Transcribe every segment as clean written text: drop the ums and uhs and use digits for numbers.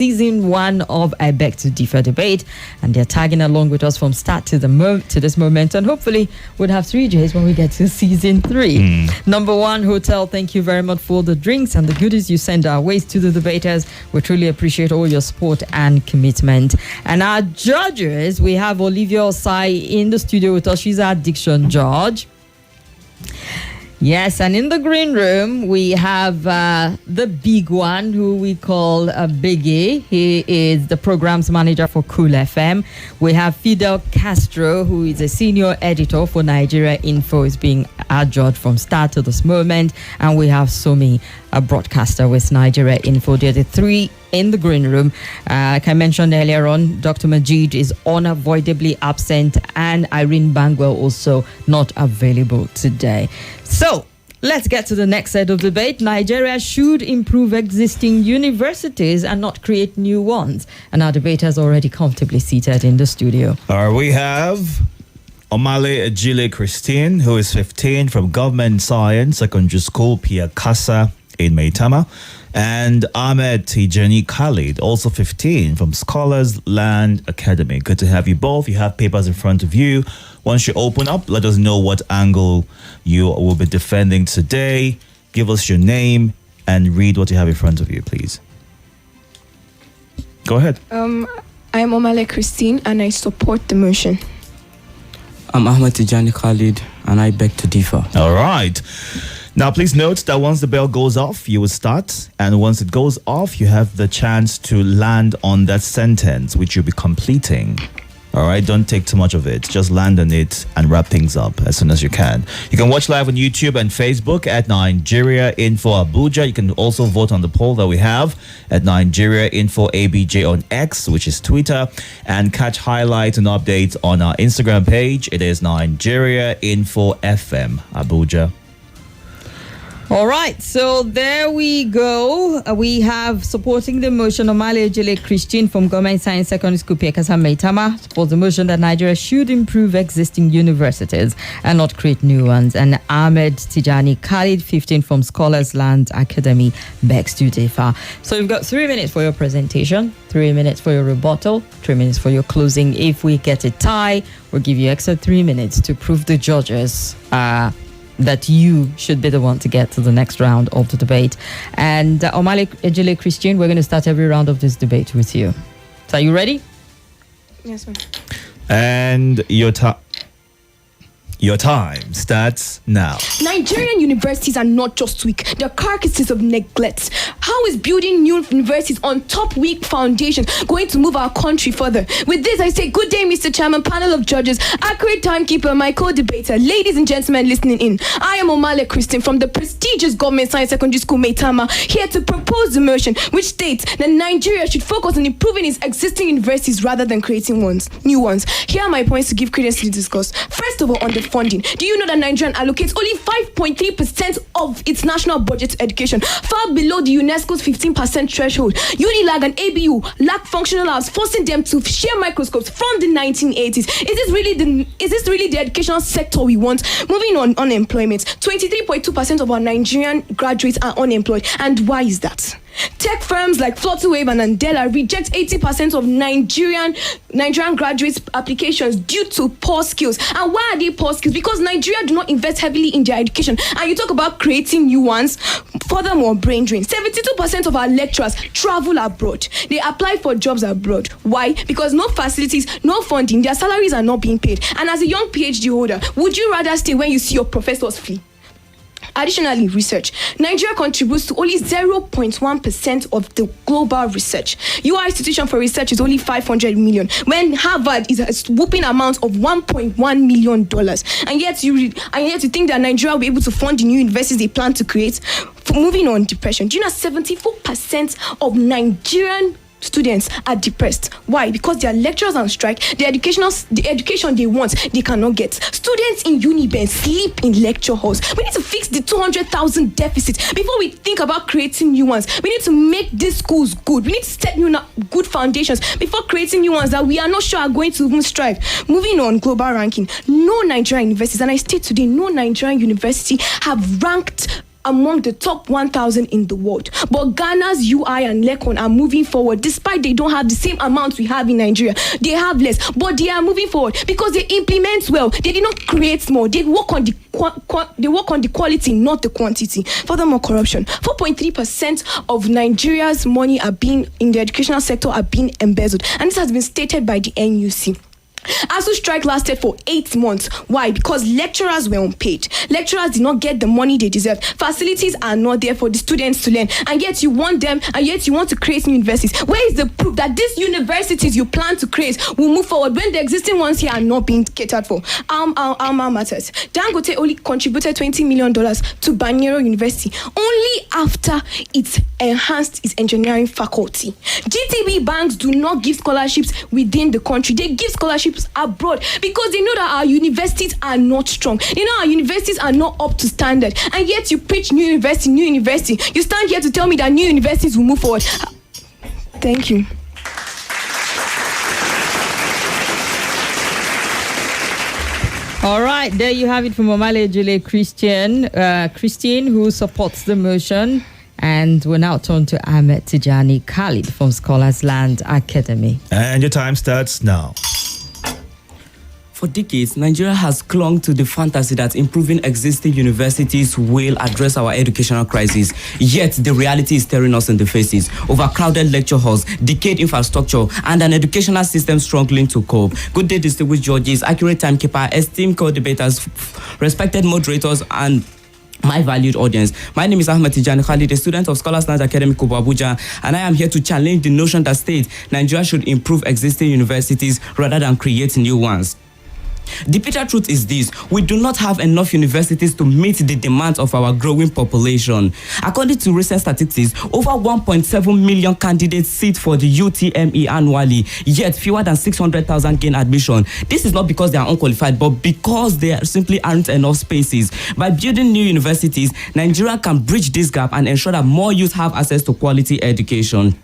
season 1 of I Beg to Differ debate, and they're tagging along with us from start to this moment, and hopefully we'll have 3 J's when we get to season 3. Number 1 Hotel, thank you very much for the drinks and the goodies you send our ways to the debaters. We truly appreciate all your support and commitment. And our judges, we have Olivia Osai in the studio with us. She's our diction judge. Yes, and in the green room, we have the big one, who we call Biggie. He is the programs manager for Cool FM. We have Fidel Castro, who is a senior editor for Nigeria Info, is being our judge from start to this moment. And we have Somi, a broadcaster with Nigeria Info. They're the 3 in the green room. Like I mentioned earlier on, Dr. Majid is unavoidably absent, and Irene Bangwell also not available today. So let's get to the next set of debate. Nigeria should improve existing universities and not create new ones. And our debater is already comfortably seated in the studio. We have OMALE Ejile Kristine, who is 15 from Government Science Secondary School, Piakasa in Maitama. And AHMED TIJJANI KHALID, also 15 from Scholars Land Academy. Good to have you both. You have papers in front of you. Once you open up, let us know what angle you will be defending today. Give us your name and read what you have in front of you, please. Go ahead. I'm OMALE Kristine, and I support the motion. I'm AHMED TIJJANI KHALID, and I beg to differ. All right. Now, please note that once the bell goes off, you will start. And once it goes off, you have the chance to land on that sentence, which you'll be completing. All right, don't take too much of it. Just land on it and wrap things up as soon as you can. You can watch live on YouTube and Facebook at Nigeria Info Abuja. You can also vote on the poll that we have at Nigeria Info ABJ on X, which is Twitter, and catch highlights and updates on our Instagram page. It is Nigeria Info FM Abuja. All right, so there we go. We have supporting the motion OMALE Ejile Kristine from Government Science Secondary School, Piakasa, Maitama, supports the motion that Nigeria should improve existing universities and not create new ones. And AHMED TIJJANI KHALID, 15 from Scholars Land Academy, begs to differ. So you've got 3 minutes for your presentation, 3 minutes for your rebuttal, 3 minutes for your closing. If we get a tie, we'll give you extra 3 minutes to prove the judges that you should be the one to get to the next round of the debate. And OMALE Ejile Kristine, we're going to start every round of this debate with you. So are you ready? Yes, ma'am. And your time starts now. Nigerian universities are not just weak, they're carcasses of neglect. How is building new universities on top weak foundations going to move our country further? With this, I say good day, Mr. Chairman, panel of judges, accurate timekeeper, my co-debater, ladies and gentlemen listening in. I am OMALE Kristine from the prestigious Government Science Secondary School, Maitama, here to propose the motion which states that Nigeria should focus on improving its existing universities rather than creating new ones. Here are my points to give credence to the discourse. First of all, on the funding. Do you know that Nigeria allocates only 5.3% of its national budget to education, far below the UNESCO's 15% threshold? UNILAG and ABU lack functional labs, forcing them to share microscopes from the 1980s. Is this really the educational sector we want? Moving on, unemployment. 23.2% of our Nigerian graduates are unemployed. And why is that? Tech firms like Flutterwave and Andela reject 80% of Nigerian graduates' applications due to poor skills. And why are they poor skills? Because Nigeria do not invest heavily in their education. And you talk about creating new ones. Furthermore, brain drain. 72% of our lecturers travel abroad. They apply for jobs abroad. Why? Because no facilities, no funding. Their salaries are not being paid. And as a young PhD holder, would you rather stay when you see your professors flee? Additionally, research. Nigeria contributes to only 0.1% of the global research. UI Institution for Research is only 500 million, when Harvard is a whooping amount of $1.1 million. And yet you think that Nigeria will be able to fund the new universities they plan to create. Moving on, depression. Do you know 74% of Nigerian students are depressed? Why? Because their lecturers on strike. The education they want, they cannot get. Students in Uniben sleep in lecture halls. We need to fix the 200,000 deficit before we think about creating new ones. We need to make these schools good. We need to set good foundations before creating new ones that we are not sure are going to even strive. Moving on, global ranking. No Nigerian universities, and I state today, no Nigerian university have ranked among the top 1,000 in the world. But Ghana's UI and LECON are moving forward, despite they don't have the same amount we have in Nigeria. They have less, but they are moving forward because they implement well. They did not create more. They work on the quality, not the quantity. Furthermore, corruption. 4.3% of Nigeria's money are being in the educational sector are being embezzled, and this has been stated by the NUC. ASU strike lasted for 8 months. Why? Because lecturers were unpaid. Lecturers did not get the money they deserve. Facilities are not there for the students to learn, and yet you want them, and yet you want to create new universities. Where is the proof that these universities you plan to create will move forward when the existing ones here are not being catered for? Alma matters. Dangote only contributed $20 million to Banyero University only after it enhanced its engineering faculty. GTB banks do not give scholarships within the country. They give scholarships abroad because they know that our universities are not strong. They know our universities are not up to standard, and yet you preach new university. You stand here to tell me that new universities will move forward. Thank you. All right, there you have it from OMALE EJILE Kristine, who supports the motion. And we're now turn to AHMED TIJJANI KHALID from Scholars Land Academy. And your time starts now. For decades, Nigeria has clung to the fantasy that improving existing universities will address our educational crisis. Yet, the reality is staring us in the faces. Overcrowded lecture halls, decayed infrastructure, and an educational system struggling to cope. Good day, distinguished judges, accurate timekeeper, esteemed co-debaters, respected moderators, and my valued audience. My name is AHMED TIJJANI KHALID, a student of Scholars Land Academy, Abuja, and I am here to challenge the notion that states Nigeria should improve existing universities rather than create new ones. The bitter truth is this: we do not have enough universities to meet the demands of our growing population. According to recent statistics, over 1.7 million candidates sit for the UTME annually, yet fewer than 600,000 gain admission. This is not because they are unqualified, but because there simply aren't enough spaces. By building new universities, Nigeria can bridge this gap and ensure that more youth have access to quality education.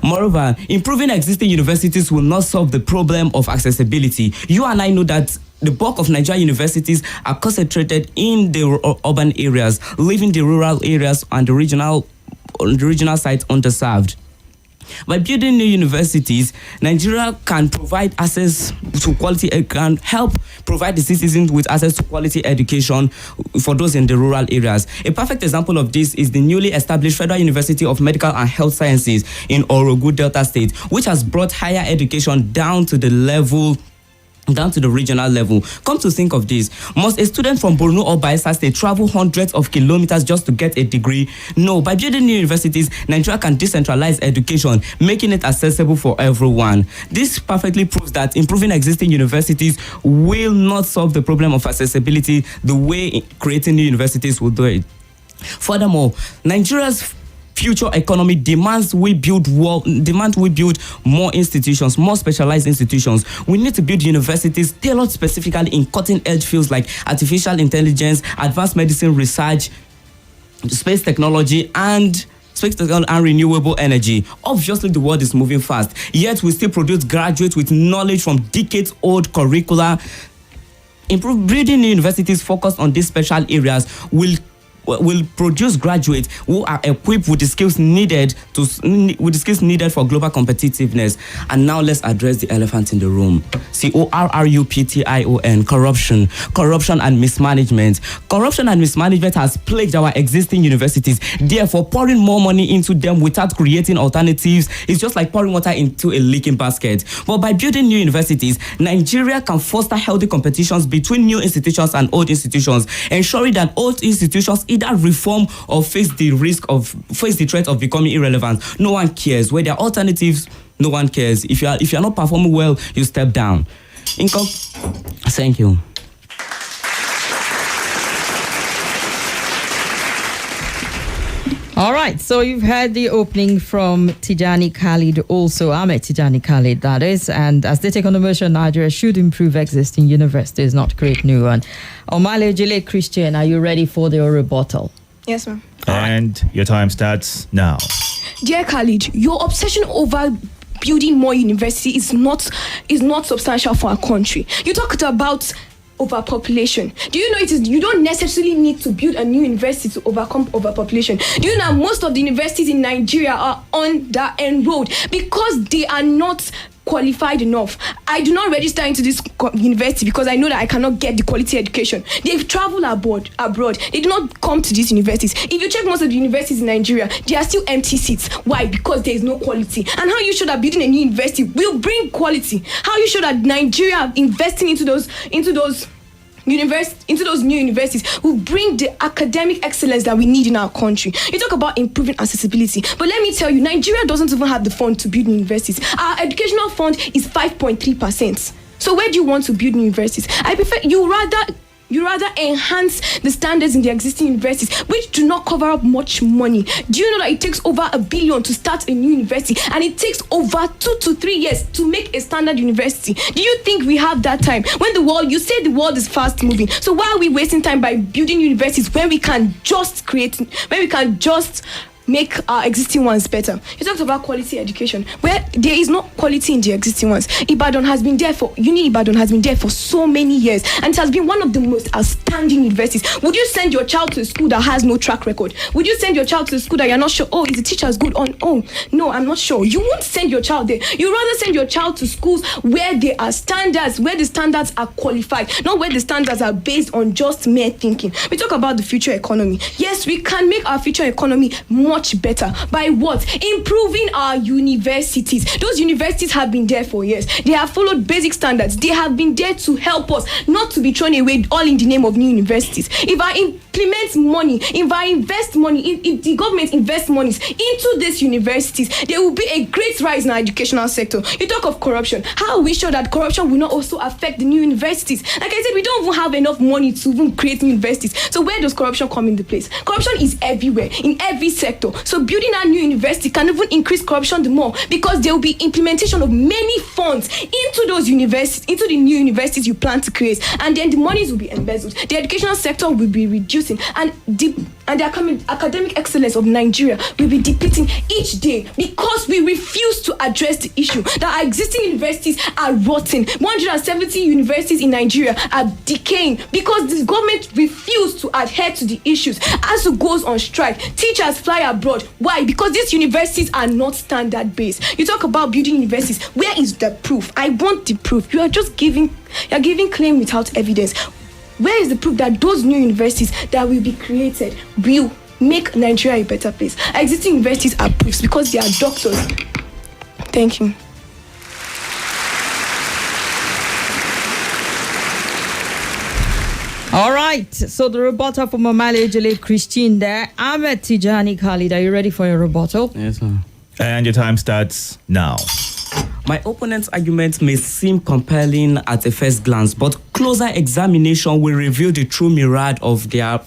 Moreover, improving existing universities will not solve the problem of accessibility. You and I know that the bulk of Nigerian universities are concentrated in the urban areas, leaving the rural areas and the regional sites underserved. By building new universities, Nigeria can provide access to quality, can help provide the citizens with access to quality education for those in the rural areas. A perfect example of this is the newly established Federal University of Medical and Health Sciences in Orogu, Delta State, which has brought higher education down to the regional level. Come to think of this, must a student from Borno or Bayelsa State travel hundreds of kilometers just to get a degree? No. By building new universities, Nigeria can decentralize education, making it accessible for everyone. This perfectly proves that improving existing universities will not solve the problem of accessibility the way creating new universities will do it. Furthermore, Nigeria's future economy demands we build more institutions, more specialized institutions. We need to build universities tailored specifically in cutting-edge fields like artificial intelligence, advanced medicine research, space technology, and renewable energy. Obviously, the world is moving fast, yet we still produce graduates with knowledge from decades-old curricula. Building new universities focused on these special areas will produce graduates who are equipped with the skills needed for global competitiveness. And now let's address the elephant in the room. CORRUPTION, corruption and mismanagement. Corruption and mismanagement has plagued our existing universities. Therefore, pouring more money into them without creating alternatives is just like pouring water into a leaking basket. But by building new universities, Nigeria can foster healthy competitions between new institutions and old institutions, ensuring that old institutions either reform or face the threat of becoming irrelevant. No one cares. Where there are alternatives, no one cares. If you're not performing well, you step down. Thank you. All right, so you've heard the opening from TIJJANI KHALID, also AHMED TIJJANI KHALID, that is, and as they take on the motion, Nigeria should improve existing universities, not create new one. OMALE EJILE Kristine, are you ready for the rebuttal? Yes, ma'am. And your time starts now. Dear Khalid, your obsession over building more university is not substantial for our country. You talked about overpopulation. Do you know you don't necessarily need to build a new university to overcome overpopulation? Do you know most of the universities in Nigeria are under-enrolled because they are not qualified enough? I do not register into this university because I know that I cannot get the quality education. They've traveled abroad. They do not come to these universities. If you check most of the universities in Nigeria, there are still empty seats. Why? Because there is no quality. And how you show that building a new university will bring quality? How you show that Nigeria investing into those new universities will bring the academic excellence that we need in our country? You talk about improving accessibility, but let me tell you, Nigeria doesn't even have the fund to build universities. Our educational fund is 5.3%. So where do you want to build universities? I prefer you rather enhance the standards in the existing universities, which do not cover up much money. Do you know that it takes over $1 billion to start a new university, and it takes over 2 to 3 years to make a standard university? Do you think we have that time? You say the world is fast moving, so why are we wasting time by building universities when we can just make our existing ones better? You talked about quality education, where there is no quality in the existing ones. Uni Ibadan has been there for so many years, and it has been one of the most outstanding universities. Would you send your child to a school that has no track record? Would you send your child to a school that you're not sure, is the teachers good on? No, I'm not sure. You won't send your child there. You rather send your child to schools where there are standards, where the standards are qualified, not where the standards are based on just mere thinking. We talk about the future economy. Yes, we can make our future economy much better. By what? Improving our universities. Those universities have been there for years. They have followed basic standards. They have been there to help us, not to be thrown away all in the name of new universities. If I implement money, if I invest money, if the government invests money into these universities, there will be a great rise in our educational sector. You talk of corruption. How are we sure that corruption will not also affect the new universities? Like I said, we don't even have enough money to even create new universities. So where does corruption come into place? Corruption is everywhere, in every sector. So building a new university can even increase corruption the more, because there will be implementation of many funds into those universities, into the new universities you plan to create, and then the monies will be embezzled. The educational sector will be reducing, and the academic excellence of Nigeria will be depleting each day, because we refuse to address the issue that our existing universities are rotten. 170 universities in Nigeria are decaying because the government refused to adhere to the issues. ASU goes on strike. Teachers fly abroad. Why? Because these universities are not standard based. You talk about building universities. Where is the proof? I want the proof. You are just giving claim without evidence. Where is the proof that those new universities that will be created will make Nigeria a better place? Our existing universities are proofs because they are doctors. Thank you. All right. So the rebuttal from OMALE EJILE KRISTINE there. AHMED, TIJJANI, KHALID, are you ready for your rebuttal? Yes, sir. And your time starts now. My opponent's argument may seem compelling at a first glance, but closer examination will reveal the true mirage of their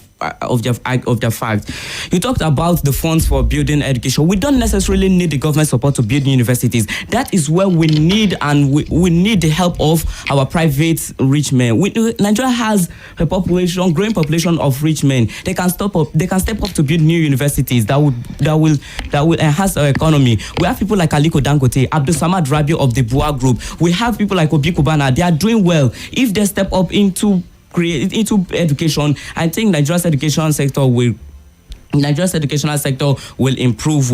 fact. You talked about the funds for building education. We don't necessarily need the government support to build universities. That is where we need, and we need the help of our private rich men. Nigeria has a growing population of rich men. They can step up to build new universities that will enhance our economy. We have people like Aliko Dangote, Abdul Samad Rabi of the Bua Group. We have people like Obi Kubana. They are doing well. If they step up into education, I think Nigeria's educational sector will improve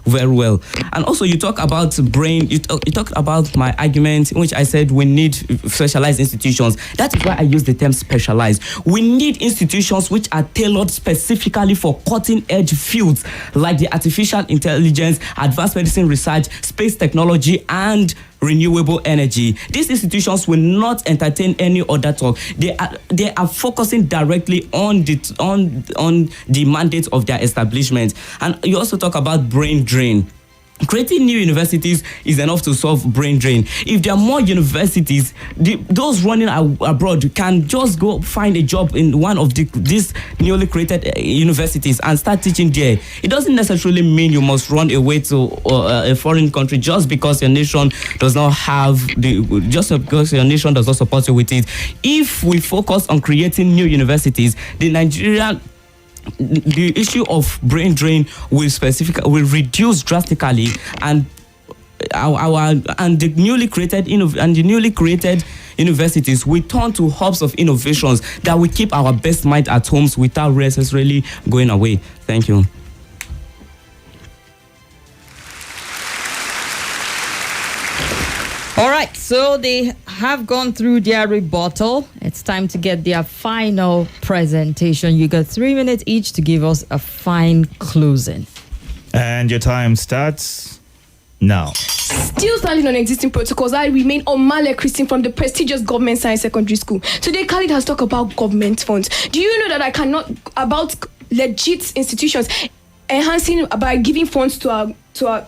very well. And also, you talk about you talk about my argument in which I said we need specialized institutions. That is why I use the term specialized. We need institutions which are tailored specifically for cutting-edge fields like the artificial intelligence, advanced medicine research, space technology, and renewable energy. These institutions will not entertain any other talk. They are focusing directly on the mandate of their establishment. And you also talk about brain drain. Creating new universities is enough to solve brain drain. If there are more universities, those running abroad can just go find a job in one of these newly created universities and start teaching there. It doesn't necessarily mean you must run away to a foreign country just because your nation does not support you with it. If we focus on creating new universities, the issue of brain drain will reduce drastically, and the newly created universities, we turn to hubs of innovations that will keep our best mind at homes without necessarily going away. Thank you. All right, so they have gone through their rebuttal. It's time to get their final presentation. You got 3 minutes each to give us a fine closing. And your time starts now. Still standing on existing protocols, I remain OMALE Kristine from the prestigious Government Science Secondary School. Today, Khalid has talked about government funds. Do you know that I cannot, about legit institutions enhancing by giving funds to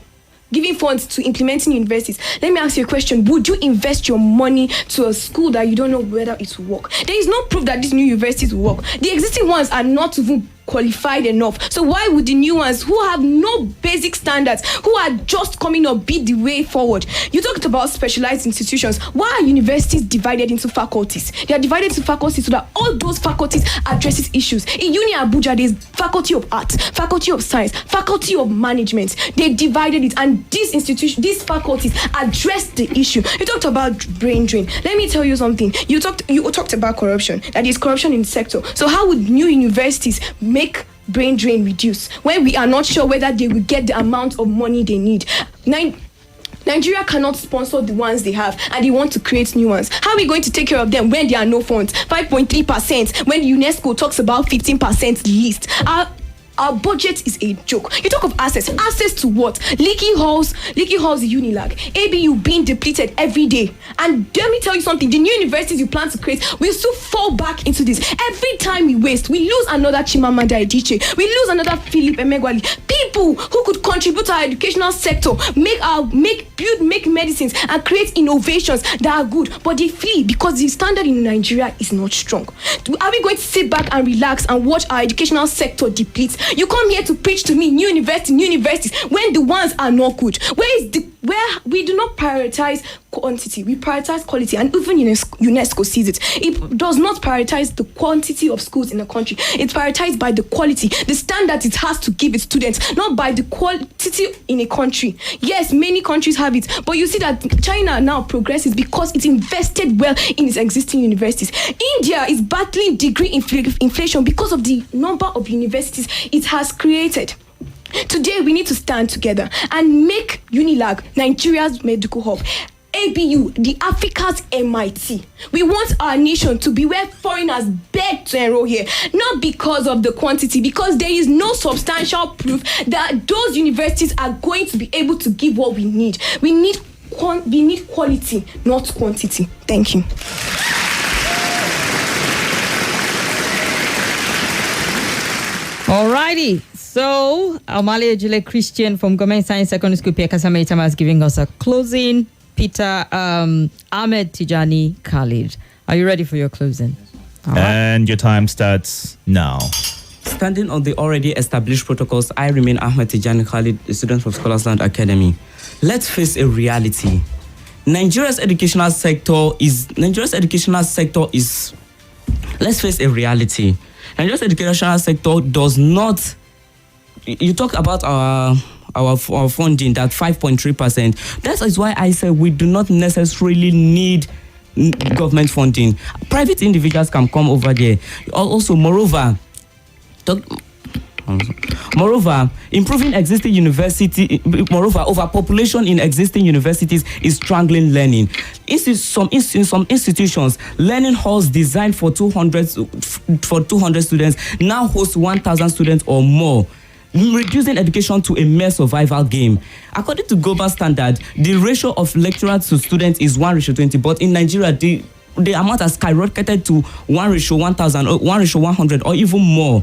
giving funds to implementing universities? Let me ask you a question. Would you invest your money to a school that you don't know whether it will work? There is no proof that these new universities will work. The existing ones are not even qualified enough. So why would the new ones who have no basic standards, who are just coming up, be the way forward? You talked about specialized institutions. Why are universities divided into faculties? They are divided into faculties so that all those faculties addresses issues. In Uni Abuja, there's faculty of art, faculty of science, faculty of management. They divided it, and these institutions, these faculties address the issue. You talked about brain drain. Let me tell you something. You talked about corruption. That is corruption in the sector. So how would new universities make brain drain reduce when we are not sure whether they will get the amount of money they need? Nigeria cannot sponsor the ones they have, and they want to create new ones. How are we going to take care of them when there are no funds? 5.3% when UNESCO talks about 15% least. Our budget is a joke. You talk of access to what? Leaky halls, Unilag, ABU being depleted every day. And let me tell you something, the new universities you plan to create will still fall back into this. Every time we waste, we lose another Chimamanda Adichie, we lose another Philip Emeagwali. People who could contribute to our educational sector, make medicines and create innovations that are good, but they flee because the standard in Nigeria is not strong. Are we going to sit back and relax and watch our educational sector deplete? You come here to preach to me new universities when the ones are not good. Where we do not prioritize quantity, we prioritize quality, and even UNESCO sees it. It does not prioritize the quantity of schools in the country. It's prioritized by the quality, the standards it has to give its students, not by the quantity in a country. Yes, many countries have it, but you see that China now progresses because it invested well in its existing universities. India is battling degree inflation because of the number of universities it has created. Today, we need to stand together and make Unilag Nigeria's medical hub. ABU, the Africa's MIT. We want our nation to be where foreigners beg to enroll here, not because of the quantity, because there is no substantial proof that those universities are going to be able to give what we need. We need quality, not quantity. Thank you. Alrighty. So, OMALE Ejile Kristine from Government Science Secondary School, Pierre Kasamaitama, is giving us a closing. Peter, Ahmed, TIJJANI, Khalid. Are you ready for your closing? All right. And your time starts now. Standing on the already established protocols, I remain Ahmed, TIJJANI, Khalid, a student from Scholarsland Academy. Let's face a reality. Nigeria's educational sector is. Let's face a reality. Nigeria's educational sector does not. You talk about our funding, that 5.3%. That is why I said we do not necessarily need government funding. Private individuals can come over there. Also, moreover, improving existing university. Moreover, overpopulation in existing universities is strangling learning. In some institutions, learning halls designed for 200 students now host 1,000 students or more, reducing education to a mere survival game. According to global standard, the ratio of lecturers to students is 1:20, but in Nigeria, the amount has skyrocketed to 1:1,000 or 1:100 or even more.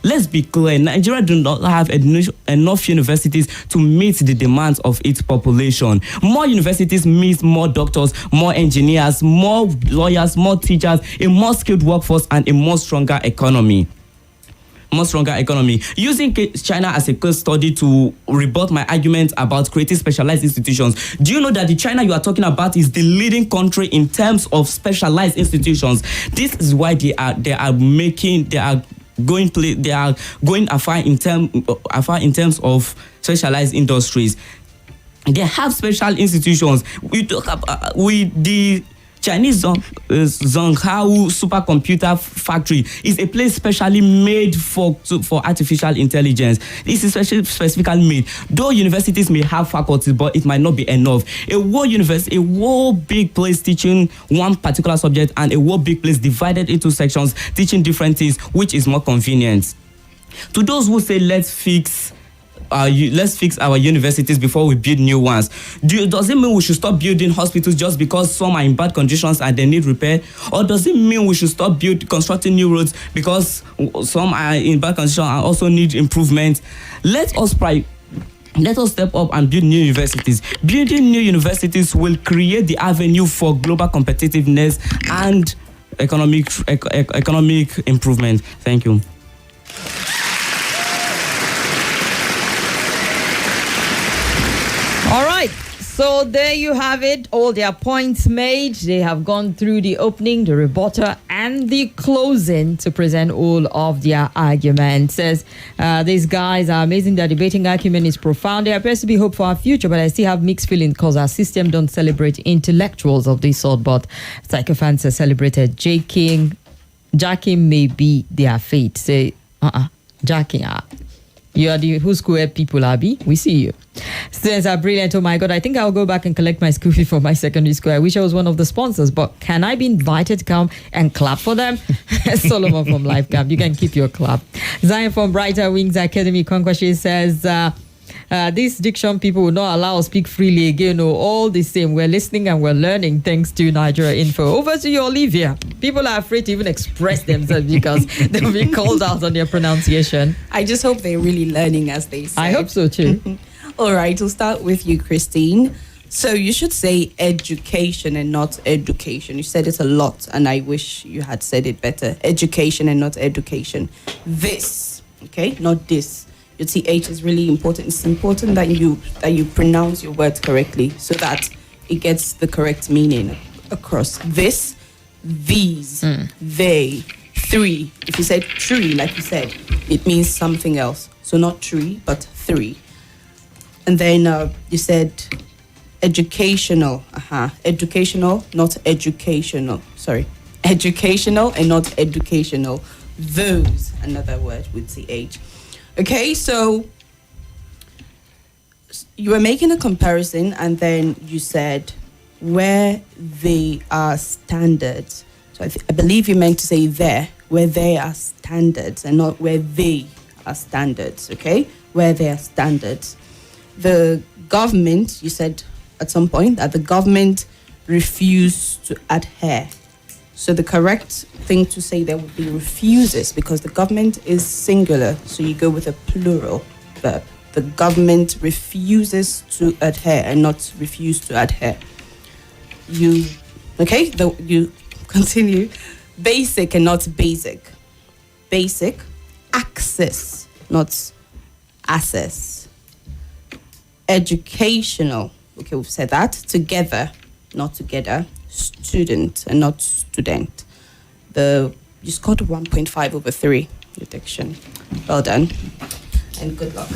Let's be clear, Nigeria do not have enough universities to meet the demands of its population. More universities means more doctors, more engineers, more lawyers, more teachers, a more skilled workforce, and a more stronger economy. Using China as a case study to rebut my argument about creating specialized institutions. Do you know that the China you are talking about is the leading country in terms of specialized institutions? This is why they are going afar in terms of specialized industries. They have special institutions. We talk about Chinese Zhonghao supercomputer factory is a place specially made for artificial intelligence. This is specifically made. Though universities may have faculties, but it might not be enough. A whole big place teaching one particular subject, and a whole big place divided into sections teaching different things, which is more convenient. To those who say let's fix our universities before we build new ones, does it mean we should stop building hospitals just because some are in bad conditions and they need repair? Or does it mean we should stop constructing new roads because some are in bad conditions and also need improvement? Let us step up and build new universities. Building new universities will create the avenue for global competitiveness and economic improvement. Thank you. All right, so there you have it. All their points made. They have gone through the opening, the rebuttal, and the closing to present all of their arguments. Says these guys are amazing. Their debating acumen is profound. There appears to be hope for our future, but I still have mixed feelings because our system don't celebrate intellectuals of this sort. But psychophants are celebrated. Jacking may be their fate. Say, jacking. You are the who square people, Abby. We see you. Students are brilliant. Oh my God, I think I'll go back and collect my school fee for my secondary school. I wish I was one of the sponsors, but can I be invited to come and clap for them? Solomon from Life Camp, you can keep your clap. Zion from Brighter Wings Academy, Kwankwashi says, these diction people will not allow us speak freely again. All the same, we're listening and we're learning thanks to Nigeria Info. Over to you, Olivia. People are afraid to even express themselves because they'll be called out on their pronunciation. I just hope they're really learning, as they say. I hope so too. All right, we'll start with you, Christine. So you should say education and not education. You said it a lot, and I wish you had said it better. Education and not education. This, okay, not this. Your TH is really important. It's important that you pronounce your words correctly so that it gets the correct meaning across. This, these, they, three. If you said tree, like you said, it means something else. So not tree, but three. And then you said educational. Educational, not educational. Sorry. Educational and not educational. Those, another word with CH. Okay, so you were making a comparison and then you said where they are standards. So I believe you meant to say there, where they are standards and not where they are standards, okay? Where they are standards. The government, you said at some point that the government refused to adhere. So the correct thing to say there would be refuses because the government is singular. So you go with a plural verb. The government refuses to adhere and not refuse to adhere. You continue. Basic and not basic. Basic, access, not access. Educational, okay, we've said that. Together, not together. Student and not student. You scored 1.5 over 3, your diction. Well done. And good luck.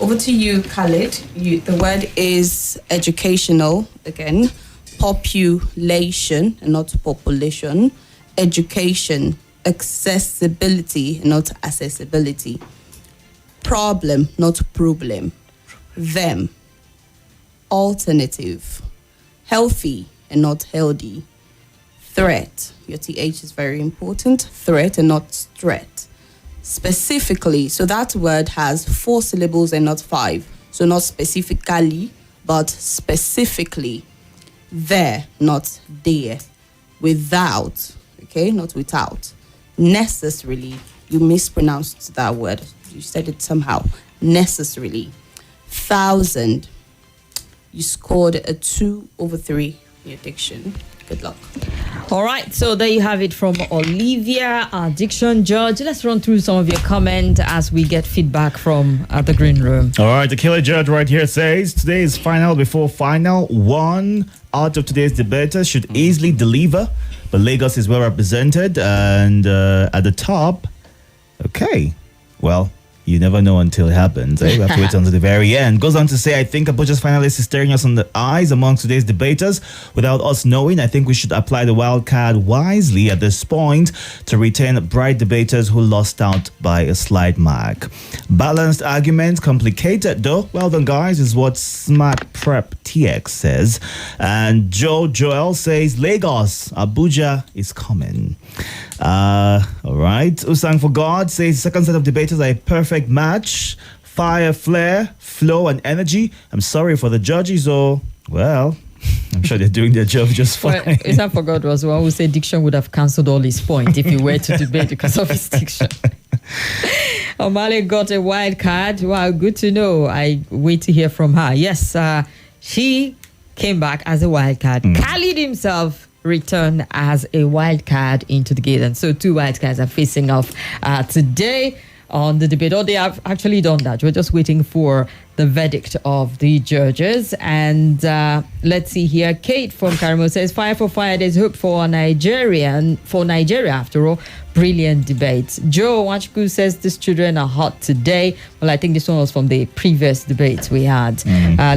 Over to you, Khalid. The word is educational again. Population and not population. Education. Accessibility and not accessibility. Problem, not problem. Them. Alternative. Healthy and not healthy. Threat. Your TH is very important. Threat and not threat. Specifically. So that word has 4 syllables and not 5. So not specifically, but specifically. There, not there. Without. Okay, not without. Necessarily. You mispronounced that word. You said it somehow. Necessarily. 1,000. You scored a 2 over 3 in your diction. Good luck. All right, so there you have it from Olivia, our diction judge. Let's run through some of your comments as we get feedback from the green room. All right, the killer judge right here says today is final before final. 1 out of today's debaters should easily deliver, but Lagos is well represented. And at the top, okay, well, You never know until it happens. We have to wait until the very end. Goes on to say, I think Abuja's finalist is staring us on the eyes amongst today's debaters without us knowing. I think we should apply the wild card wisely at this point to retain bright debaters who lost out by a slight mark. Balanced argument, complicated though. Well done, guys, is what Smart Prep TX says. And Joel says, Lagos, Abuja is coming. All right. Usang for God says, second set of debaters are a perfect match. Fire, flair, flow, and energy. I'm sorry for the judges, well, I'm sure they're doing their job just fine. Well, Usang for God was one who said Diction would have cancelled all his points if he were to debate because of his diction. Omale got a wild card. Wow, good to know. I wait to hear from her. Yes, she came back as a wild card. Khalid himself returned as a wild card into the gate, and so two wild cards are facing off today on the debate. Or they have actually done that. We're just waiting for the verdict of the judges. And let's see here. Kate from Karamo says, fire for fire, there's hope for Nigeria after all. Brilliant debate. Joe Wachku says these children are hot today. Well, I think this one was from the previous debate we had.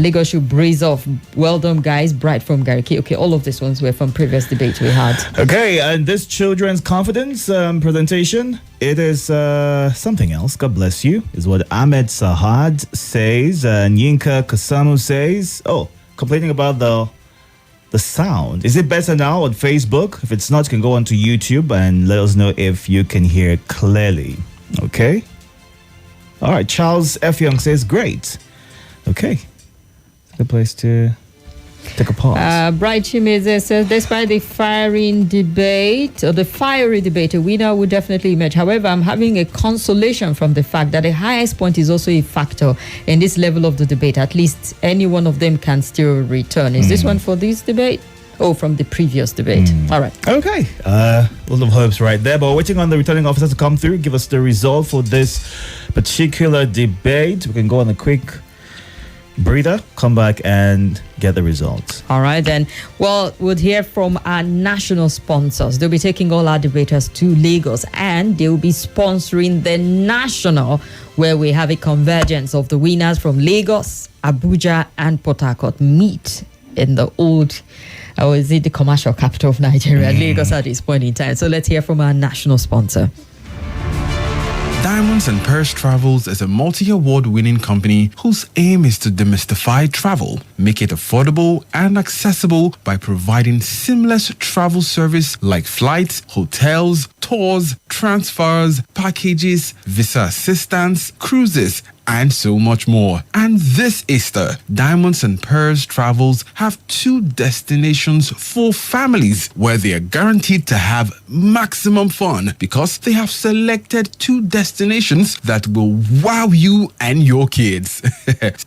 Lagos should brace off. Well done, guys. Bright from Gariki. Okay, all of these ones were from previous debate we had. Okay, and this children's confidence presentation, it is something else. God bless you, is what Ahmed Sahad says. And Yinka Kasamu says, complaining about the sound. Is it better now on Facebook? If it's not, you can go onto YouTube and let us know if you can hear clearly. Okay? All right. Charles F. Young says, great. Okay. Good place to take a pause. Bright Chimeze says, despite the fiery debate, a winner would definitely emerge. However, I'm having a consolation from the fact that the highest point is also a factor in this level of the debate. At least any one of them can still return. Is this one for this debate? From the previous debate. All right. Okay. A lot of hopes right there, but we're waiting on the returning officer to come through, give us the result for this particular debate. We can go on a quick breather, come back and get the results. All right, then. Well, we'll hear from our national sponsors. They'll be taking all our debaters to Lagos, and they'll be sponsoring the national, where we have a convergence of the winners from Lagos, Abuja, and Port Harcourt meet in the old, or is it the commercial capital of Nigeria, Lagos at this point in time. So let's hear from our national sponsor. Diamonds and Pearls Travels is a multi-award winning company whose aim is to demystify travel, make it affordable and accessible by providing seamless travel service like flights, hotels, tours, transfers, packages, visa assistance, cruises, and so much more. And this Easter, Diamonds and Pearls Travels have 2 destinations for families where they are guaranteed to have maximum fun because they have selected 2 destinations that will wow you and your kids.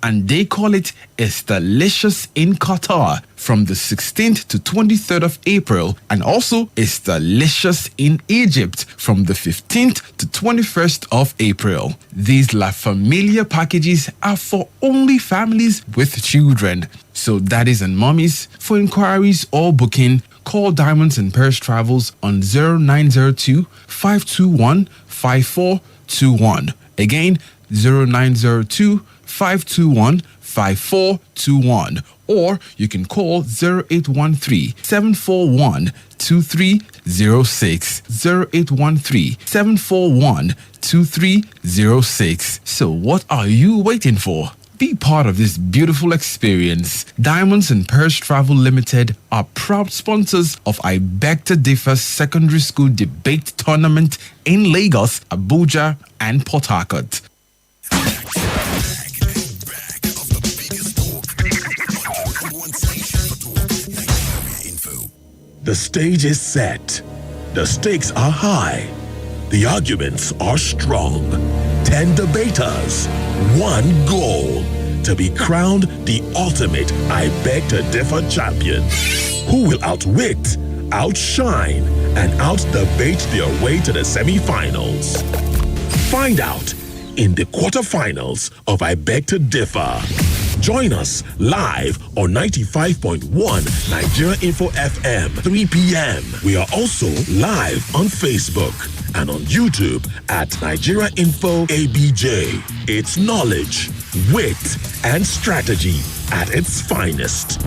And they call it Easterlicious in Qatar from the 16th to 23rd of April, and also Easterlicious in Egypt from the 15th to 21st of April. These La Familia packages are for only families with children. So daddies and mommies, for inquiries or booking, call Diamonds and Pearls Travels on 0902 521 5421. Again, 0902 521 5421. Or you can call 0813 741 2306. 0813 741 2306. So what are you waiting for? Be part of this beautiful experience. Diamonds and Pearls Travel Limited are proud sponsors of I Beg to Differ Secondary School Debate Tournament in Lagos, Abuja, and Port Harcourt. The stage is set. The stakes are high. The arguments are strong. 10 debaters, 1 goal: to be crowned the ultimate I Beg to Differ champion. Who will outwit, outshine, and out-debate their way to the semi-finals? Find out in the quarterfinals of I Beg to Differ. Join us live on 95.1 Nigeria Info FM, 3 p.m. We are also live on Facebook. and on YouTube at Nigeria Info ABJ. It's knowledge, wit, and strategy at its finest.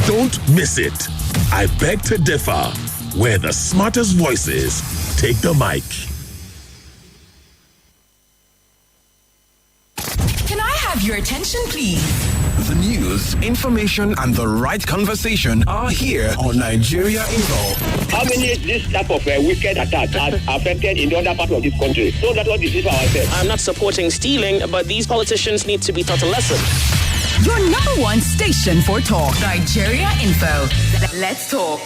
Don't miss it. I beg to differ, where the smartest voices take the mic. Can I have your attention, please? The news, information, and the right conversation are here on Nigeria Info. How many this type of wicked attack has affected in the other part of this country? So that's what this is for ourselves. I'm not supporting stealing, but these politicians need to be taught a lesson. Your number one station for talk. Nigeria Info. Let's talk.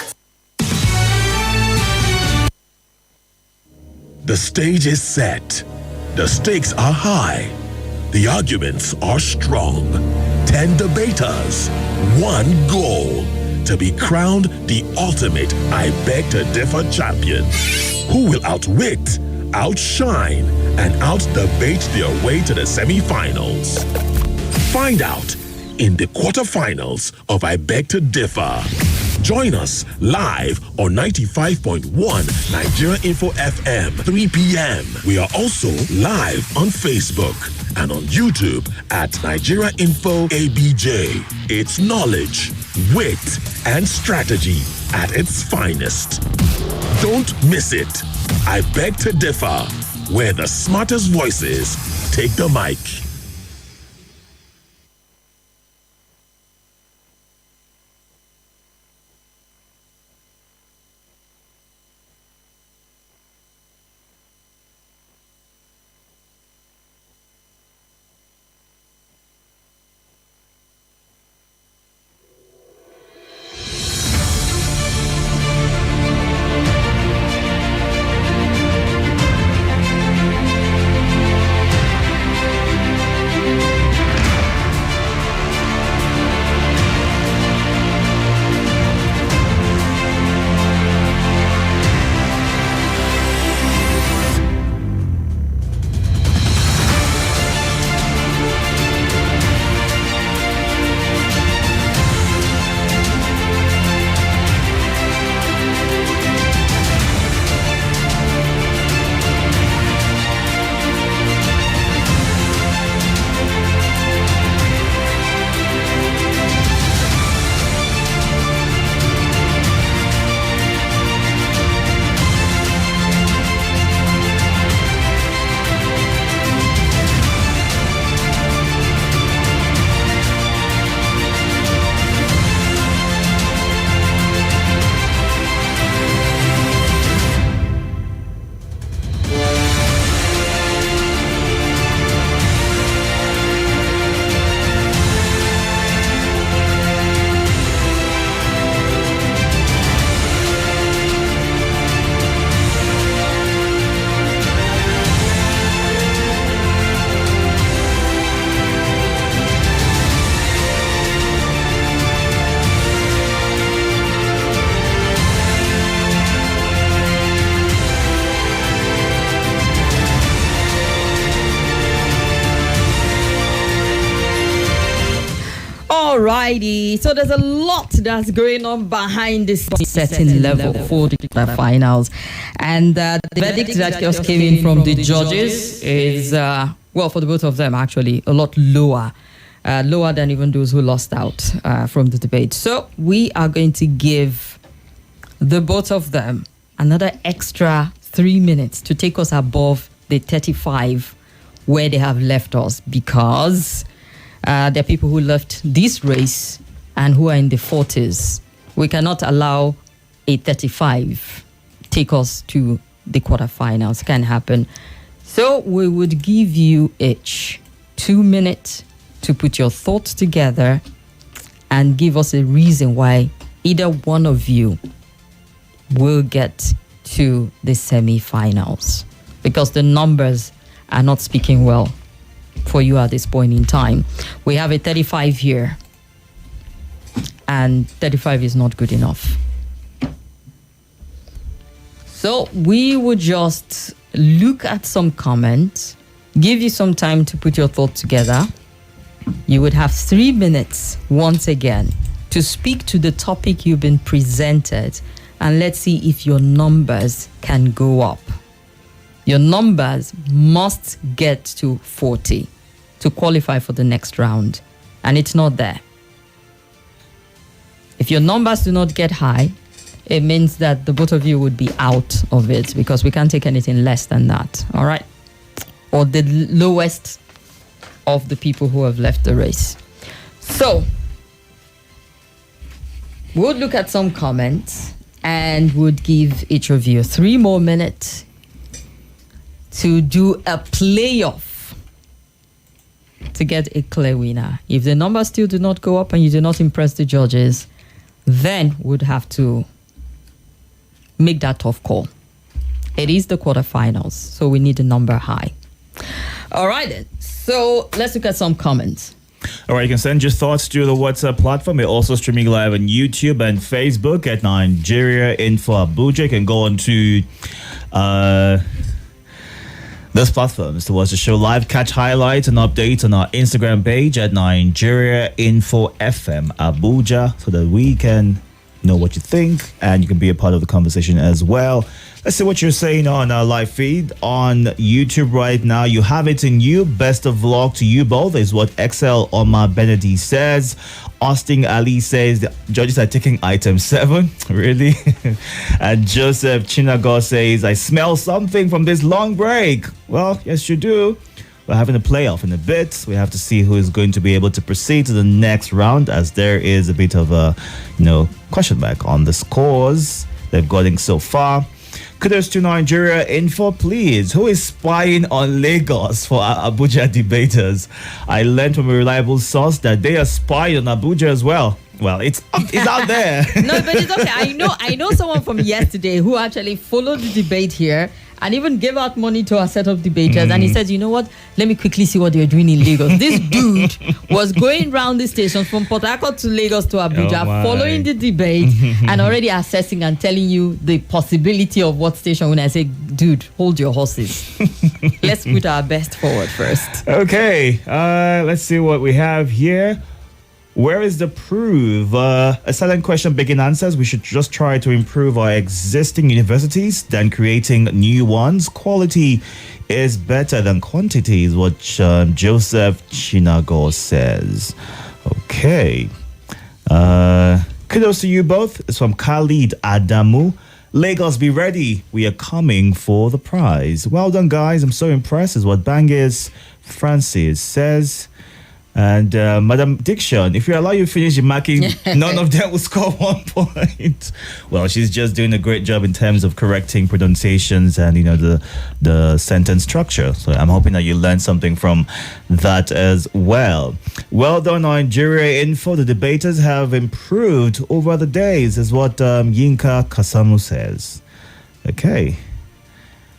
The stage is set. The stakes are high. The arguments are strong. 10 debaters, one goal: to be crowned the ultimate I beg to differ champion. Who will outwit, outshine, and out-debate their way to the semi-finals? Find out in the quarterfinals of I Beg to Differ. Join us live on 95.1 Nigeria Info FM, 3 p.m. We are also live on Facebook and on YouTube at Nigeria Info ABJ. It's knowledge, wit, and strategy at its finest. Don't miss it. I Beg to Differ, where the smartest voices take the mic. Alrighty, so there's a lot that's going on behind this setting level for the finals, and the verdict that just came in from the judges is, well, for the both of them actually, a lot lower than even those who lost out from the debate. So we are going to give the both of them another extra 3 minutes to take us above the 35 where they have left us, because there are people who left this race and who are in the 40s. We cannot allow a 35 take us to the quarterfinals. Can happen. So we would give you each 2 minutes to put your thoughts together and give us a reason why either one of you will get to the semi-finals, because the numbers are not speaking well for you at this point in time. We have a 35 here, and 35 is not good enough. So we would just look at some comments, give you some time to put your thoughts together. You would have 3 minutes once again to speak to the topic you've been presented, and let's see if your numbers can go up. Your numbers must get to 40 to qualify for the next round. And it's not there. If your numbers do not get high, it means that the both of you would be out of it, because we can't take anything less than that. All right? Or the lowest of the people who have left the race. So, we'll look at some comments and would give each of you 3 more minutes to do a playoff to get a clear winner. If the numbers still do not go up and you do not impress the judges, then we'd have to make that tough call. It is the quarterfinals, so we need a number high. All right, then. So let's look at some comments. All right, you can send your thoughts to the WhatsApp platform. We're also streaming live on YouTube and Facebook at Nigeria Info Abuja. You can go on to those platforms to watch the show live, catch highlights and updates on our Instagram page at Nigeria Info FM Abuja, so that we can know what you think and you can be a part of the conversation as well. Let's see what you're saying on our live feed on YouTube right now. You have it in you. Best of luck to you both is what XL Omar Benedict says. Austin Ali says the judges are taking item 7. Really? And Joseph Chinago says, I smell something from this long break. Well, yes, you do. We're having a playoff in a bit. We have to see who is going to be able to proceed to the next round, as there is a bit of a, question mark on the scores they've gotten so far. Kudos to Nigeria Info, please. Who is spying on Lagos for our Abuja debaters? I learned from a reliable source that they are spying on Abuja as well. Well, it's out there. No, but it's okay. I know someone from yesterday who actually followed the debate here and even gave out money to a set of debaters. And he says, you know what? Let me quickly see what they're doing in Lagos. This dude was going around the stations from Port Harcourt to Lagos to Abuja, following the debate and already assessing and telling you the possibility of what station. When I say, dude, hold your horses. Let's put our best forward first. Okay, let's see what we have here. Where is the proof? A silent question begging answers. We should just try to improve our existing universities than creating new ones. Quality is better than quantity is what Joseph Chinago says. Okay. Kudos to you both. It's from Khalid Adamu. Lagos, be ready. We are coming for the prize. Well done, guys. I'm so impressed is what Bangis Francis says. And Madam Diction, if you allow you to finish your marking, none of them will score 1 point. Well, she's just doing a great job in terms of correcting pronunciations and, the sentence structure. So I'm hoping that you learned something from that as well. Well done, Nigeria Info. The debaters have improved over the days, is what Yinka Kasamu says. Okay.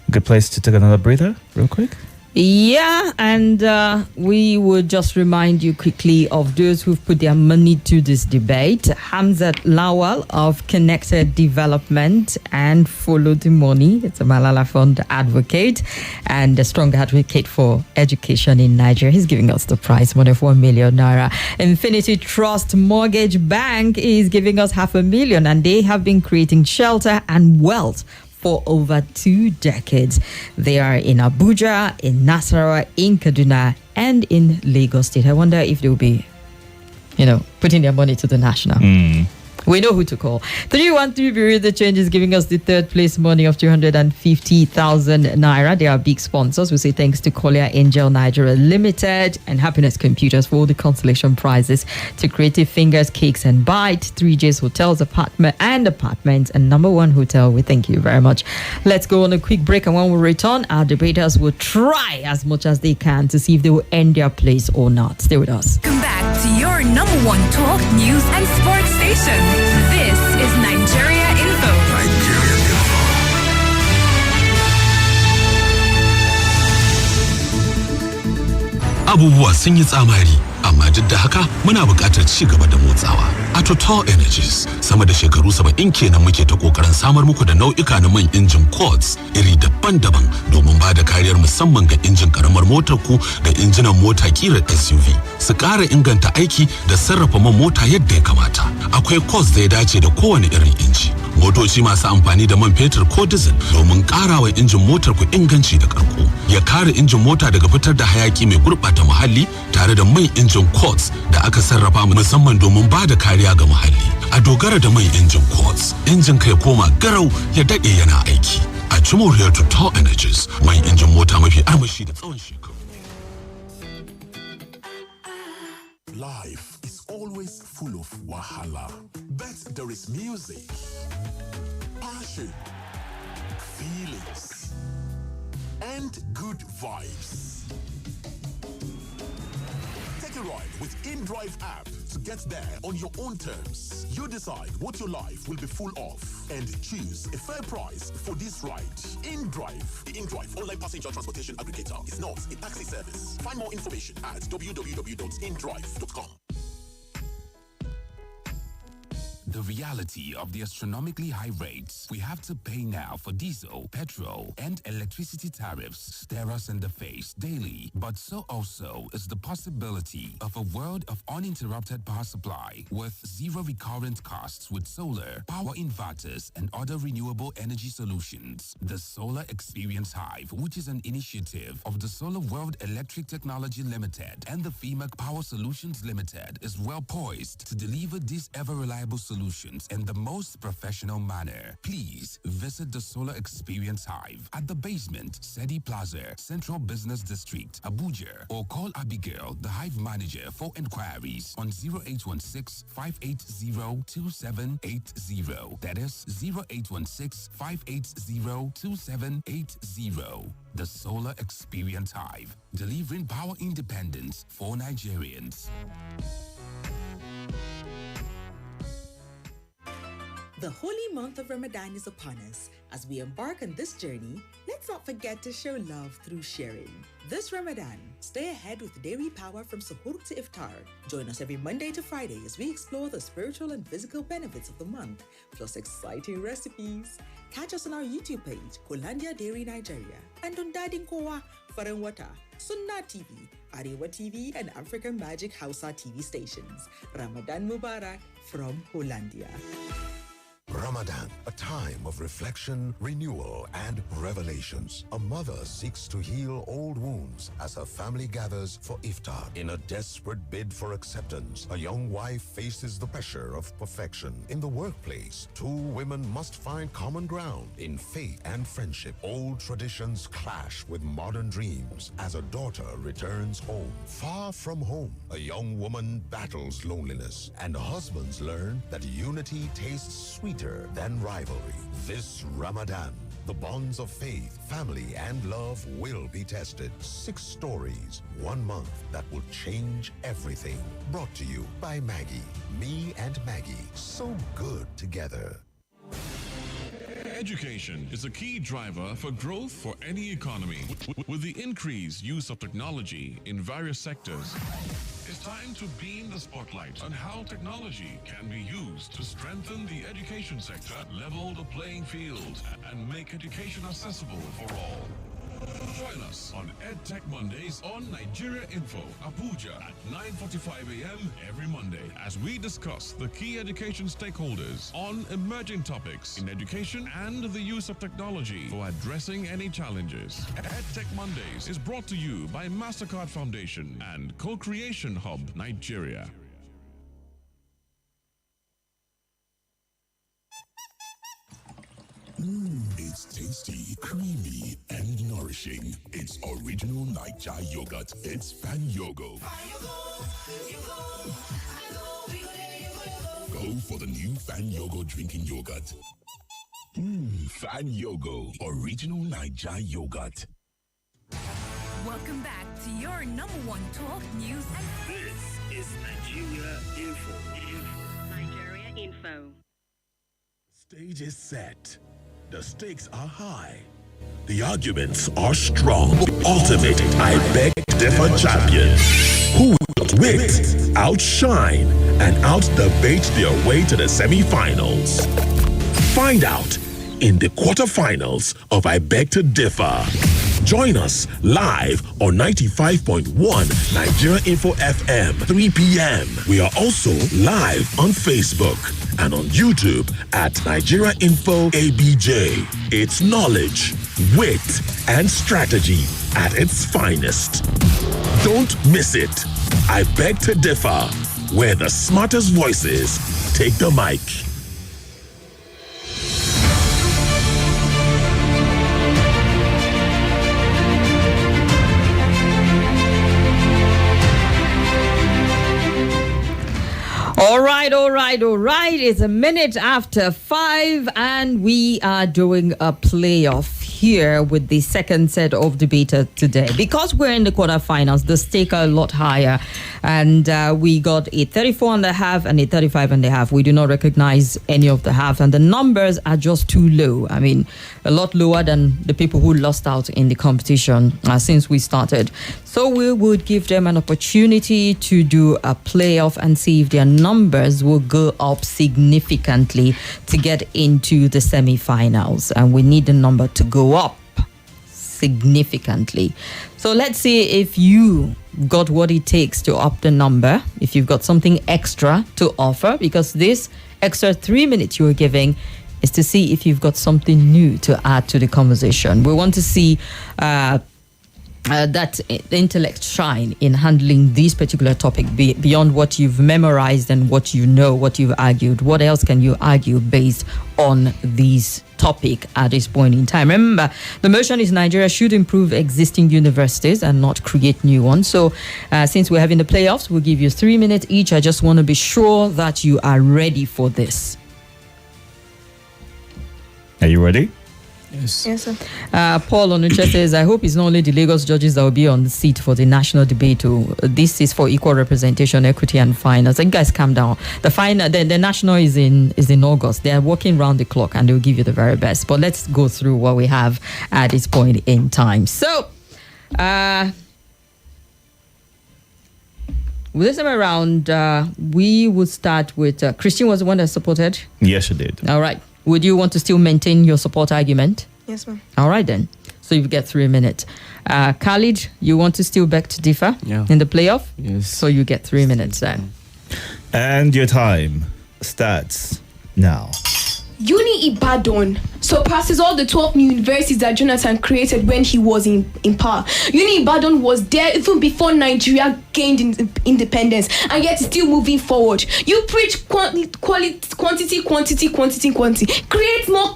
Good place to take another breather real quick. Yeah, and we would just remind you quickly of those who've put their money to this debate. Hamzat Lawal of Connected Development and Follow the Money. It's a Malala Fund advocate and a strong advocate for education in Nigeria. He's giving us the prize, money of 1 million naira. Infinity Trust Mortgage Bank is giving us 500,000, and they have been creating shelter and wealth for over 2 decades. They are in Abuja, in Nasarawa, in Kaduna, and in Lagos State. I wonder if they'll be, putting their money to the national. We know who to call. 313 Bureau the Change is giving us the 3rd place money of 250,000 naira. They are big sponsors. We say thanks to Collier Angel Nigeria Limited and Happiness Computers for all the consolation prizes to Creative Fingers Cakes and Bite, 3J's Hotels, Apartments, and Number One Hotel. We thank you very much. Let's go on a quick break, and when we return, our debaters will try as much as they can to see if they will end their place or not. Stay with us. Come back to your number 1 talk, news, and sports station. This is Nigeria Info. Nigeria Info. Abubuwa sun yi tsamari, amma duk da haka muna buƙatar ci gaba da motsawa. A Total Energies, sama da shekaru 70 kenan muke ta kokarin samar muku da nau'ika na man injin quartz iri daban-daban domin ba da kariyar musamman ga injin karamar motar ku da injinan mota kirar SUV. Su ƙara inganta aiki da sarrafa man mota yadda ya kamata. Akwai quartz da ya dace da kowane irin inji. Motoci masu amfani da man fetur ko diesel domin ƙarawa injin motar ku inganci da karko. Ya kare injin mota daga fitar da hayaki mai gurɓata muhalli tare da mai injin quartz da aka sarrafa musamman domin ba da kariya ga muhalli. A dogara da mai injin quartz, injin kai koma garau ya daɗe yana aiki. A ci moriyar Total Energies, mai injin mota mafi armashi da tsawon shekaru. Life is always full of wahala, but there is music, passion, feelings, and good vibes. Take a ride with InDrive app to get there on your own terms. You decide what your life will be full of and choose a fair price for this ride. InDrive, the InDrive online passenger transportation aggregator, is not a taxi service. Find more information at www.indrive.com. The reality of the astronomically high rates we have to pay now for diesel, petrol, and electricity tariffs stare us in the face daily. But so also is the possibility of a world of uninterrupted power supply with zero recurrent costs with solar, power inverters, and other renewable energy solutions. The Solar Experience Hive, which is an initiative of the Solar World Electric Technology Limited and the FEMAC Power Solutions Limited, is well poised to deliver these ever-reliable solutions in the most professional manner. Please visit the Solar Experience Hive at the basement, Sedi Plaza, Central Business District, Abuja, or call Abigail, the Hive Manager, for inquiries on 0816-580-2780. That is 0816-580-2780. The Solar Experience Hive, delivering power independence for Nigerians. The holy month of Ramadan is upon us. As we embark on this journey, let's not forget to show love through sharing. This Ramadan, stay ahead with Dairy Power from Suhoor to Iftar. Join us every Monday to Friday as we explore the spiritual and physical benefits of the month, plus exciting recipes. Catch us on our YouTube page, Hollandia Dairy Nigeria, and on Dadin Kowa, Faran Wata, Sunna TV, Arewa TV, and African Magic Hausa TV stations. Ramadan Mubarak from Hollandia. Ramadan, a time of reflection, renewal, and revelations. A mother seeks to heal old wounds as her family gathers for iftar. In a desperate bid for acceptance, a young wife faces the pressure of perfection. In the workplace, two women must find common ground in faith and friendship. Old traditions clash with modern dreams as a daughter returns home. Far from home, a young woman battles loneliness, and husbands learn that unity tastes sweet than rivalry. This Ramadan, the bonds of faith, family, and love will be tested. 6 stories, 1 month that will change everything. Brought to you by Maggie. Me and Maggie, so good together. Education is a key driver for growth for any economy. With the increased use of technology in various sectors, it's time to beam the spotlight on how technology can be used to strengthen the education sector, level the playing field, and make education accessible for all. Join us on EdTech Mondays on Nigeria Info, Abuja at 9:45 a.m. every Monday as we discuss the key education stakeholders on emerging topics in education and the use of technology for addressing any challenges. EdTech Mondays is brought to you by MasterCard Foundation and Co-Creation Hub, Nigeria. It's tasty, creamy, and nourishing. It's original Niger yogurt. It's Fan Yogo. Go for the new Fan Yogo drinking yogurt. Fan Yogo, original Niger yogurt. Welcome back to your #1 talk news. This is Nigeria Info. Nigeria Info. Stage is set. The stakes are high. The arguments are strong. Ultimate I Beg Differ champion. Who will wit, outshine, and out-debate their way to the semi-finals. Find out in the quarterfinals of I Beg to Differ. Join us live on 95.1 Nigeria Info FM, 3 p.m. We are also live on Facebook and on YouTube at Nigeria Info ABJ. It's knowledge, wit, and strategy at its finest. Don't miss it. I beg to differ, where the smartest voices take the mic. All right. It's a minute after 5, and we are doing a playoff here with the second set of debaters today. Because we're in the quarterfinals, the stakes are a lot higher, and we got a 34.5 and a 35.5. We do not recognize any of the half, and the numbers are just too low. I mean, a lot lower than the people who lost out in the competition since we started. So we would give them an opportunity to do a playoff and see if their numbers will go up significantly to get into the semi-finals. And we need the number to go up significantly. So let's see if you got what it takes to up the number, if you've got something extra to offer, because this extra 3 minutes you are giving is to see if you've got something new to add to the conversation. We want to see that intellect shine in handling this particular topic beyond what you've memorized and what you know, what you've argued. What else can you argue based on this topic at this point in time? Remember, the motion is Nigeria should improve existing universities and not create new ones. So since we're having the playoffs, we'll give you 3 minutes each. I just want to be sure that you are ready for this. Are you ready? Yes, sir. Paul Onuche says, I hope it's not only the Lagos judges that will be on the seat for the national debate. This is for equal representation, equity, and finals. And guys, calm down. The national is in August. They are working around the clock, and they will give you the very best. But let's go through what we have at this point in time. So, this time around, we will start with Christine was the one that supported. Yes, she did. All right. Would you want to still maintain your support argument? Yes, ma'am. All right, then. So you get 3 minutes. Khalid, you want to still beg to differ in the playoff? Yes. So you get 3 minutes then. And your time starts now. Uni Ibadan surpasses all the 12 new universities that Jonathan created when he was in power. Uni Ibadan was there even before Nigeria gained independence, and yet it's still moving forward. You preach quantity. Create more.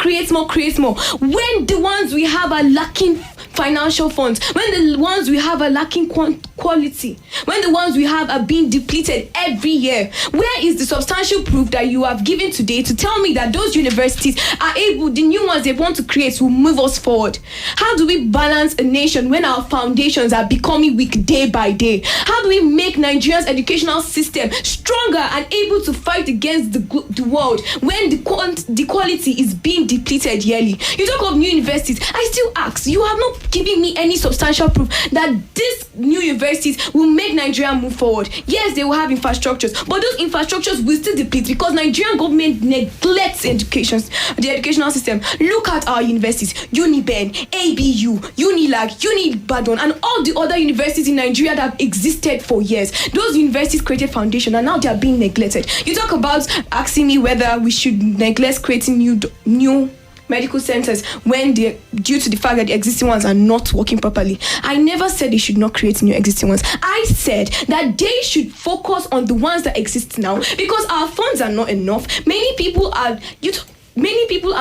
When the ones we have are lacking financial funds, when the ones we have are lacking quality, when the ones we have are being depleted every year, where is the substantial proof that you have given today to tell me that those universities are able, the new ones they want to create will move us forward? How do we balance a nation when our foundations are becoming weak day by day? How do we make Nigeria's educational system stronger and able to fight against the world when the quality is being depleted yearly? You talk of new universities. I still ask, you have not given me any substantial proof that these new universities will make Nigeria move forward. Yes, they will have infrastructures, but those infrastructures will still deplete because Nigerian government neglects the educational system. Look at our universities: UNIBEN, ABU, UNILAG, UNIBADAN, and all the other universities in Nigeria that have existed for years. Those universities created foundation, and now they are being neglected. You talk about asking me whether we should neglect creating new medical centers when they, due to the fact that the existing ones are not working properly. I never said they should not create new existing ones. I said that they should focus on the ones that exist now, because our funds are not enough. Many people are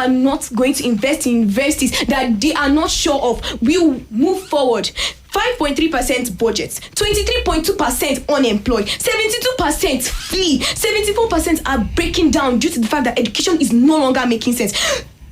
not going to invest in universities that they are not sure of will move forward. 5.3% budgets, 23.2% unemployed, 72% flee, 74% are breaking down due to the fact that education is no longer making sense.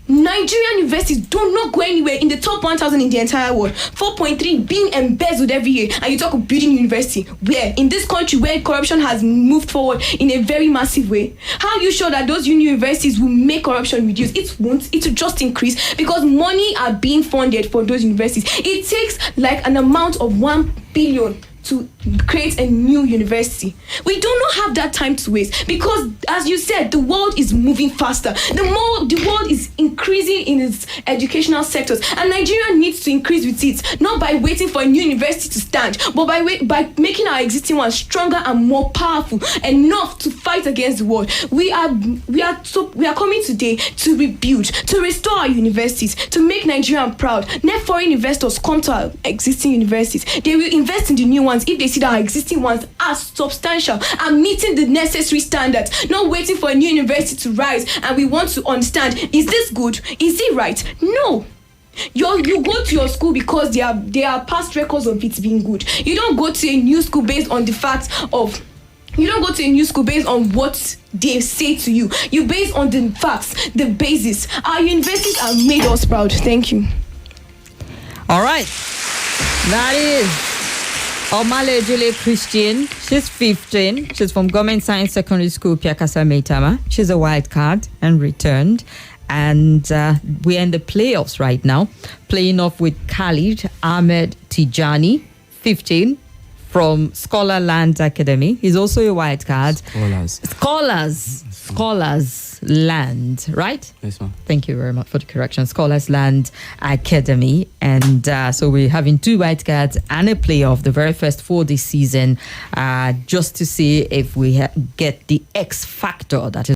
Nigerian universities do not go anywhere in the top 1,000 in the entire world. 4.3 being embezzled every year, and you talk of building university. Where in this country where corruption has moved forward in a very massive way, how are you sure that those universities will make corruption reduce? It won't. It will just increase because money are being funded for those universities. It takes like an amount of 1 billion to create a new university. We do not have that time to waste because, as you said, the world is moving faster. The world is increasing in its educational sectors, and Nigeria needs to increase with it, not by waiting for a new university to stand, but by making our existing ones stronger and more powerful enough to fight against the world. We are coming today to rebuild, to restore our universities, to make Nigeria proud. Let foreign investors come to our existing universities. They will invest in the new ones if they see that our existing ones are substantial and meeting the necessary standards, not waiting for a new university to rise. And we want to understand, is this good? Is it right? No. You go to your school because there are past records of it being good. You don't go to a new school based on the fact of. You don't go to a new school based on what they say to you. You base on the facts, the basis. Our universities have made us proud. Thank you. All right. That is OMALE EJILE KRISTINE. She's 15. She's from Government Science Secondary School, Piakasa Maitama. She's a wild card and returned. And we're in the playoffs right now, playing off with Khalid, AHMED, TIJJANI, 15, from Scholarland Academy. He's also a wild card. Scholars Land, right? Yes, ma'am. Thank you very much for the correction. Scholars Land Academy. And so we're having 2 white cards and a playoff, the very first for this season, just to see if we get the X factor that is